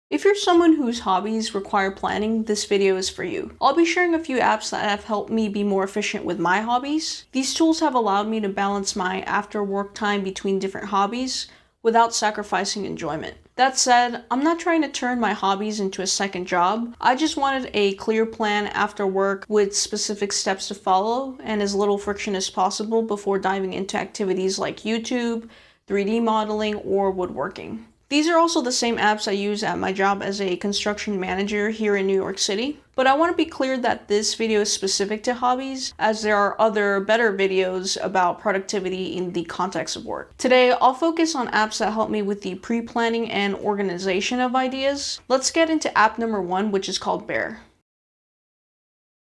If you're someone whose hobbies require planning, this video is for you. I'll be sharing a few apps that have helped me be more efficient with my hobbies. These tools have allowed me to balance my after work time between different hobbies without sacrificing enjoyment. That said, I'm not trying to turn my hobbies into a second job. I just wanted a clear plan after work with specific steps to follow and as little friction as possible before diving into activities like YouTube, 3D modeling, or woodworking. These are also the same apps I use at my job as a construction manager here in New York City. But I want to be clear that this video is specific to hobbies, as there are other better videos about productivity in the context of work. Today, I'll focus on apps that help me with the pre-planning and organization of ideas. Let's get into app number 1, which is called Bear.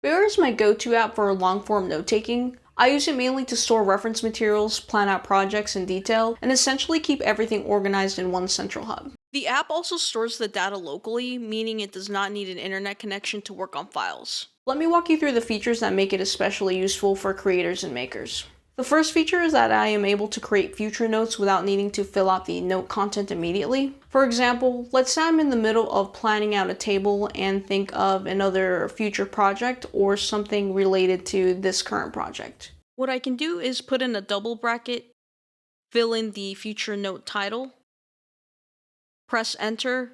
Bear is my go-to app for long-form note-taking. I use it mainly to store reference materials, plan out projects in detail, and essentially keep everything organized in one central hub. The app also stores the data locally, meaning it does not need an internet connection to work on files. Let me walk you through the features that make it especially useful for creators and makers. The first feature is that I am able to create future notes without needing to fill out the note content immediately. For example, let's say I'm in the middle of planning out a table and think of another future project or something related to this current project. What I can do is put in a double bracket, fill in the future note title, press enter,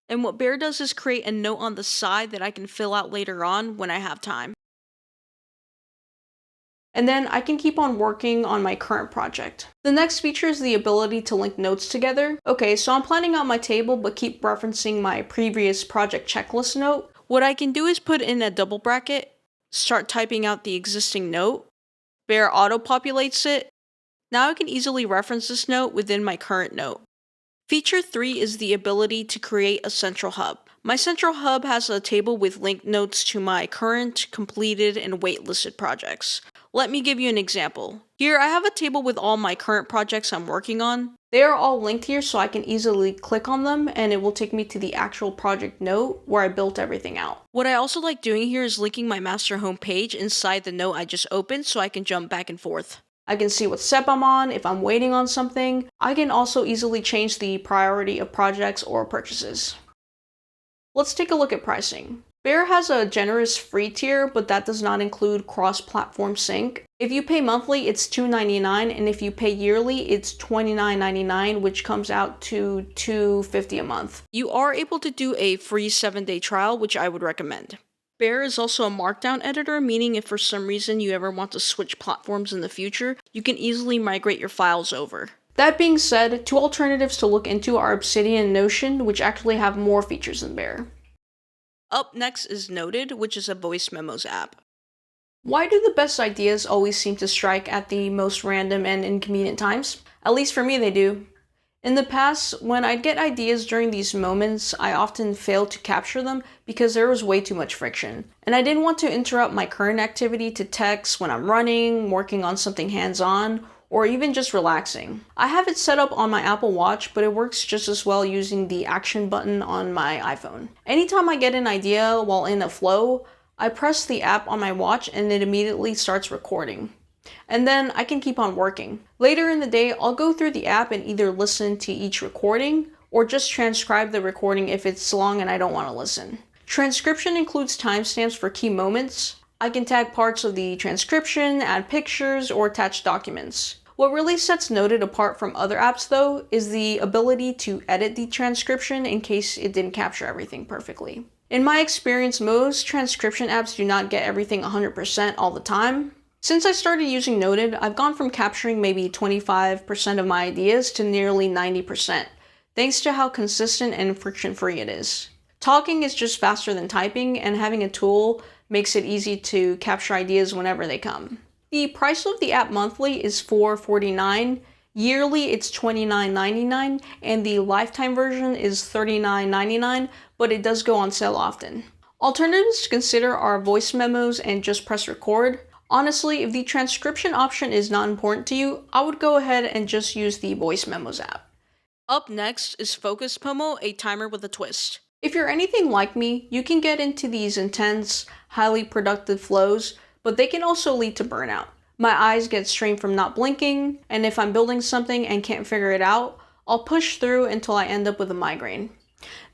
and what Bear does is create a note on the side that I can fill out later on when I have time. And then I can keep on working on my current project. The next feature is the ability to link notes together. Okay, so I'm planning out my table but keep referencing my previous project checklist note. What I can do is put in a double bracket, start typing out the existing note, Bear auto-populates it. Now I can easily reference this note within my current note. Feature 3 is the ability to create a central hub. My central hub has a table with linked notes to my current, completed, and waitlisted projects. Let me give you an example. Here I have a table with all my current projects I'm working on. They are all linked here so I can easily click on them and it will take me to the actual project note where I built everything out. What I also like doing here is linking my master home page inside the note I just opened so I can jump back and forth. I can see what step I'm on, if I'm waiting on something. I can also easily change the priority of projects or purchases. Let's take a look at pricing. Bear has a generous free tier, but that does not include cross-platform sync. If you pay monthly, it's $2.99, and if you pay yearly, it's $29.99, which comes out to $2.50 a month. You are able to do a free 7-day trial, which I would recommend. Bear is also a markdown editor, meaning if for some reason you ever want to switch platforms in the future, you can easily migrate your files over. That being said, 2 alternatives to look into are Obsidian and Notion, which actually have more features than Bear. Up next is Noted, which is a voice memos app. Why do the best ideas always seem to strike at the most random and inconvenient times? At least for me they do. In the past, when I'd get ideas during these moments, I often failed to capture them because there was way too much friction. And I didn't want to interrupt my current activity to text when I'm running, working on something hands-on, or even just relaxing. I have it set up on my Apple Watch, but it works just as well using the action button on my iPhone. Anytime I get an idea while in a flow, I press the app on my watch and it immediately starts recording. And then I can keep on working. Later in the day, I'll go through the app and either listen to each recording or just transcribe the recording if it's long and I don't want to listen. Transcription includes timestamps for key moments. I can tag parts of the transcription, add pictures, or attach documents. What really sets Noted apart from other apps though is the ability to edit the transcription in case it didn't capture everything perfectly. In my experience, most transcription apps do not get everything 100% all the time. Since I started using Noted, I've gone from capturing maybe 25% of my ideas to nearly 90%, thanks to how consistent and friction-free it is. Talking is just faster than typing, and having a tool makes it easy to capture ideas whenever they come. The price of the app monthly is $4.49, yearly it's $29.99, and the lifetime version is $39.99, but it does go on sale often. Alternatives to consider are voice memos and just press record. Honestly, if the transcription option is not important to you, I would go ahead and just use the voice memos app. Up next is Focuspomo, a timer with a twist. If you're anything like me, you can get into these intense, highly productive flows, but they can also lead to burnout. My eyes get strained from not blinking, and if I'm building something and can't figure it out, I'll push through until I end up with a migraine.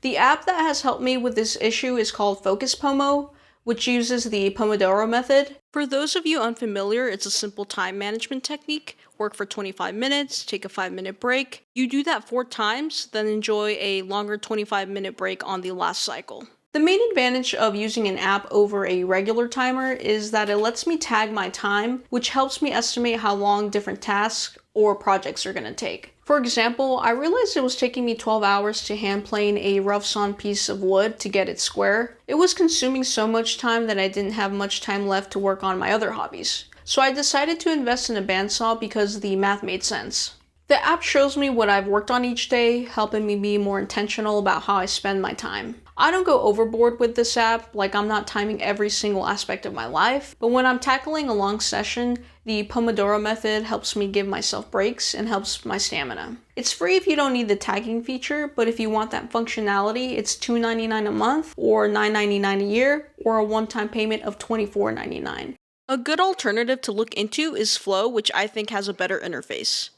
The app that has helped me with this issue is called Focuspomo, which uses the Pomodoro method. For those of you unfamiliar, it's a simple time management technique. Work for 25 minutes, take a 5-minute break. You do that 4 times, then enjoy a longer 25-minute break on the last cycle. The main advantage of using an app over a regular timer is that it lets me tag my time, which helps me estimate how long different tasks or projects are going to take. For example, I realized it was taking me 12 hours to hand plane a rough sawn piece of wood to get it square. It was consuming so much time that I didn't have much time left to work on my other hobbies. So I decided to invest in a bandsaw because the math made sense. The app shows me what I've worked on each day, helping me be more intentional about how I spend my time. I don't go overboard with this app, like I'm not timing every single aspect of my life, but when I'm tackling a long session, the Pomodoro method helps me give myself breaks and helps my stamina. It's free if you don't need the tagging feature, but if you want that functionality, it's $2.99 a month, or $9.99 a year, or a one-time payment of $24.99. A good alternative to look into is Flow, which I think has a better interface.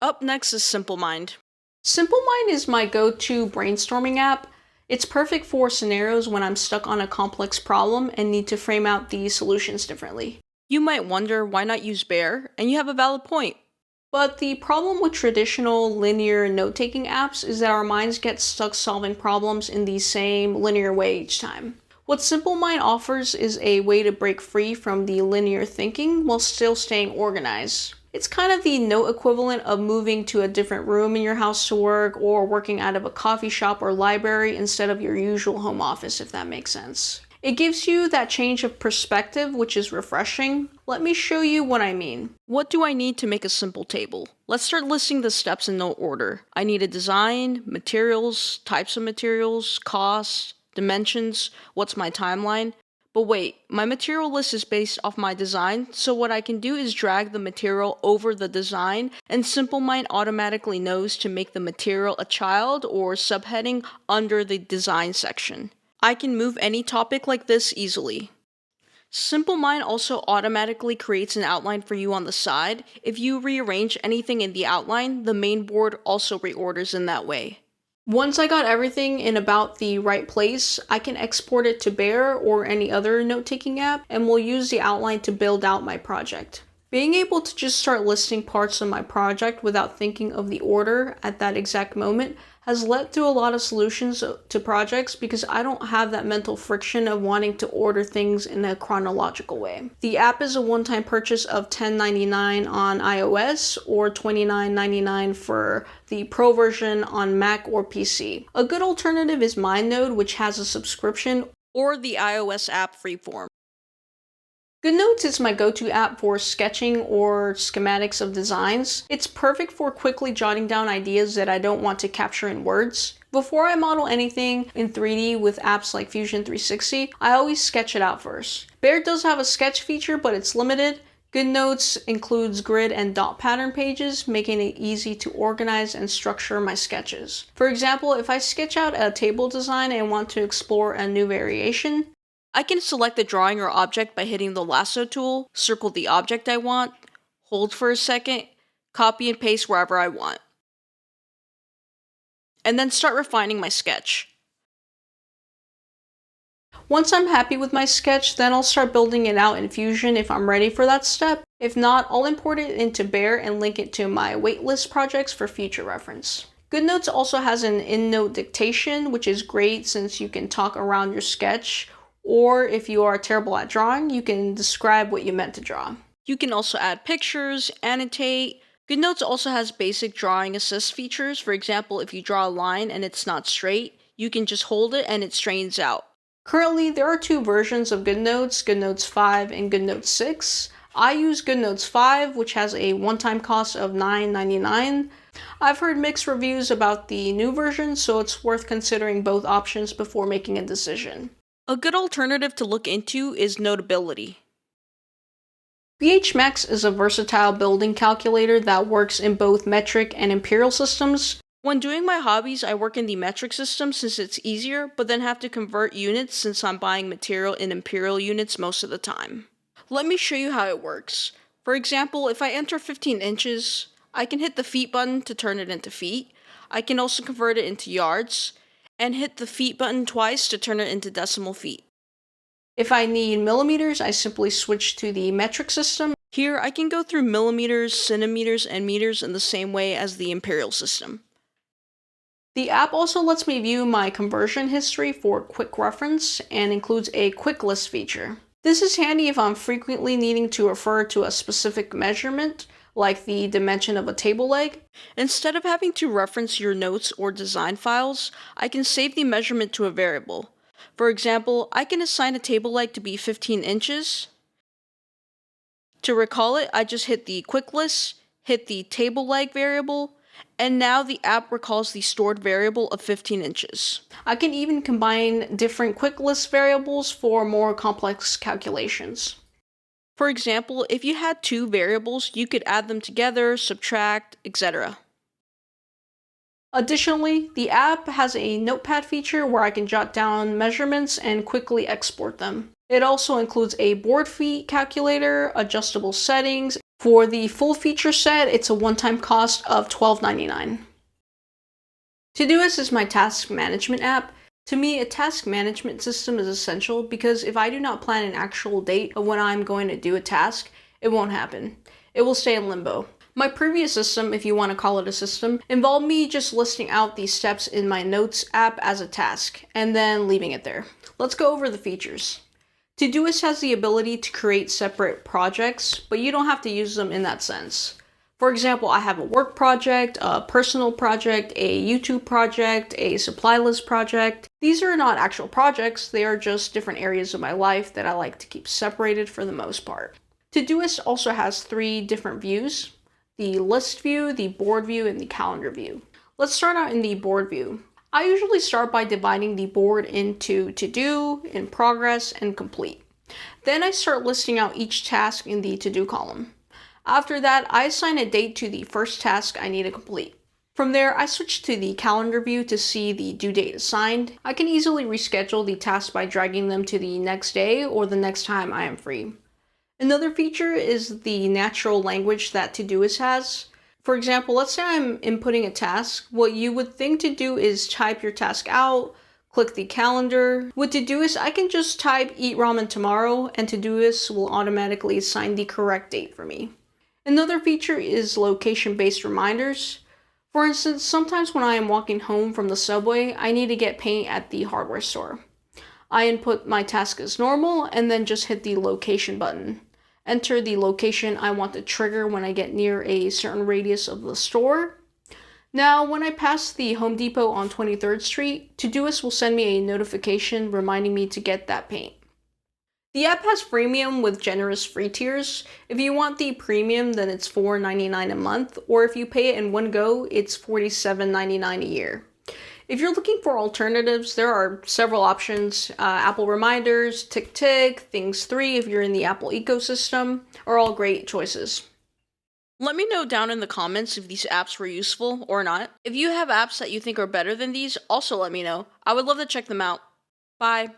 Up next is SimpleMind. SimpleMind is my go-to brainstorming app. It's perfect for scenarios when I'm stuck on a complex problem and need to frame out the solutions differently. You might wonder why not use Bear, and you have a valid point. But the problem with traditional linear note-taking apps is that our minds get stuck solving problems in the same linear way each time. What SimpleMind offers is a way to break free from the linear thinking while still staying organized. It's kind of the note equivalent of moving to a different room in your house to work, or working out of a coffee shop or library instead of your usual home office, if that makes sense. It gives you that change of perspective, which is refreshing. Let me show you what I mean. What do I need to make a simple table? Let's start listing the steps in no order. I need a design, materials, types of materials, costs, dimensions, what's my timeline. But wait, my material list is based off my design, so what I can do is drag the material over the design, and SimpleMind automatically knows to make the material a child or subheading under the design section. I can move any topic like this easily. SimpleMind also automatically creates an outline for you on the side. If you rearrange anything in the outline, the main board also reorders in that way. Once I got everything in about the right place, I can export it to Bear or any other note-taking app, and we'll use the outline to build out my project. Being able to just start listing parts of my project without thinking of the order at that exact moment has led to a lot of solutions to projects because I don't have that mental friction of wanting to order things in a chronological way. The app is a one-time purchase of $10.99 on iOS or $29.99 for the Pro version on Mac or PC. A good alternative is MindNode, which has a subscription, or the iOS app Freeform. Goodnotes is my go-to app for sketching or schematics of designs. It's perfect for quickly jotting down ideas that I don't want to capture in words. Before I model anything in 3D with apps like Fusion 360, I always sketch it out first. Bear does have a sketch feature, but it's limited. Goodnotes includes grid and dot pattern pages, making it easy to organize and structure my sketches. For example, if I sketch out a table design and want to explore a new variation, I can select the drawing or object by hitting the lasso tool, circle the object I want, hold for a second, copy and paste wherever I want, and then start refining my sketch. Once I'm happy with my sketch, then I'll start building it out in Fusion if I'm ready for that step. If not, I'll import it into Bear and link it to my waitlist projects for future reference. Goodnotes also has an in-note dictation, which is great since you can talk around your sketch. Or if you are terrible at drawing, you can describe what you meant to draw. You can also add pictures, annotate. Goodnotes also has basic drawing assist features. For example, if you draw a line and it's not straight, you can just hold it and it straightens out. Currently, there are 2 versions of Goodnotes, Goodnotes 5 and Goodnotes 6. I use Goodnotes 5, which has a one-time cost of $9.99. I've heard mixed reviews about the new version, so it's worth considering both options before making a decision. A good alternative to look into is Notability. BHMax is a versatile building calculator that works in both metric and imperial systems. When doing my hobbies, I work in the metric system since it's easier, but then have to convert units since I'm buying material in imperial units most of the time. Let me show you how it works. For example, if I enter 15 inches, I can hit the feet button to turn it into feet. I can also convert it into yards. and hit the feet button twice to turn it into decimal feet. If I need millimeters, I simply switch to the metric system. Here, I can go through millimeters, centimeters, and meters in the same way as the imperial system. The app also lets me view my conversion history for quick reference and includes a quick list feature. This is handy if I'm frequently needing to refer to a specific measurement, like the dimension of a table leg. Instead of having to reference your notes or design files, I can save the measurement to a variable. For example, I can assign a table leg to be 15 inches. To recall it, I just hit the quick list, hit the table leg variable, and now the app recalls the stored variable of 15 inches. I can even combine different quick list variables for more complex calculations. For example, if you had two variables, you could add them together, subtract, etc. Additionally, the app has a notepad feature where I can jot down measurements and quickly export them. It also includes a board feet calculator, adjustable settings. For the full feature set, it's a one-time cost of $12.99. Todoist is my task management app. To me, a task management system is essential because if I do not plan an actual date of when I'm going to do a task, it won't happen. It will stay in limbo. My previous system, if you want to call it a system, involved me just listing out the steps in my Notes app as a task, and then leaving it there. Let's go over the features. Todoist has the ability to create separate projects, but you don't have to use them in that sense. For example, I have a work project, a personal project, a YouTube project, a supply list project. These are not actual projects, they are just different areas of my life that I like to keep separated for the most part. Todoist also has 3 different views: the list view, the board view, and the calendar view. Let's start out in the board view. I usually start by dividing the board into to do, in progress, and complete. Then I start listing out each task in the to do column. After that, I assign a date to the first task I need to complete. From there, I switch to the calendar view to see the due date assigned. I can easily reschedule the tasks by dragging them to the next day or the next time I am free. Another feature is the natural language that Todoist has. For example, let's say I'm inputting a task. What you would think to do is type your task out, click the calendar. With Todoist, I can just type eat ramen tomorrow and Todoist will automatically assign the correct date for me. Another feature is location-based reminders. For instance, sometimes when I am walking home from the subway, I need to get paint at the hardware store. I input my task as normal and then just hit the location button. Enter the location I want to trigger when I get near a certain radius of the store. Now, when I pass the Home Depot on 23rd Street, Todoist will send me a notification reminding me to get that paint. The app has freemium with generous free tiers. If you want the premium, then it's $4.99 a month, or if you pay it in one go, it's $47.99 a year. If you're looking for alternatives, there are several options. Apple Reminders, TickTick, Things 3 if you're in the Apple ecosystem, are all great choices. Let me know down in the comments if these apps were useful or not. If you have apps that you think are better than these, also let me know. I would love to check them out. Bye.